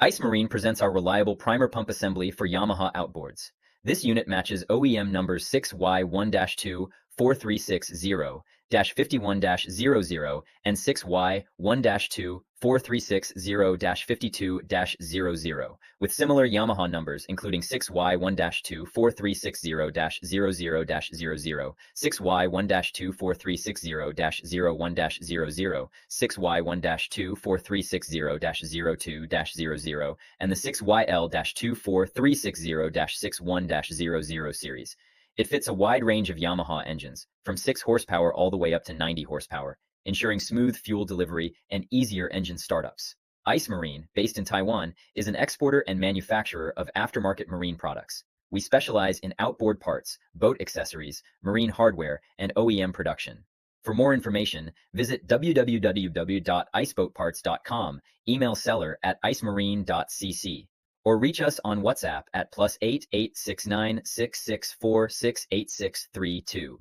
Ice Marine presents our reliable primer pump assembly for Yamaha outboards. This unit matches OEM numbers 6Y1-24360-51-00 and 6Y1-24360-52-00 with similar Yamaha numbers including 6Y1-24360-00-00, 6Y1-24360-01-00, 6Y1-24360-02-00, and the 6YL-24360-61-00 series. It fits a wide range of Yamaha engines, from 6 horsepower all the way up to 90 horsepower, ensuring smooth fuel delivery and easier engine startups. Ice Marine, based in Taiwan, is an exporter and manufacturer of aftermarket marine products. We specialize in outboard parts, boat accessories, marine hardware, and OEM production. For more information, visit www.iceboatparts.com, email seller@icemarine.cc, or reach us on WhatsApp at +88 869 664 68632.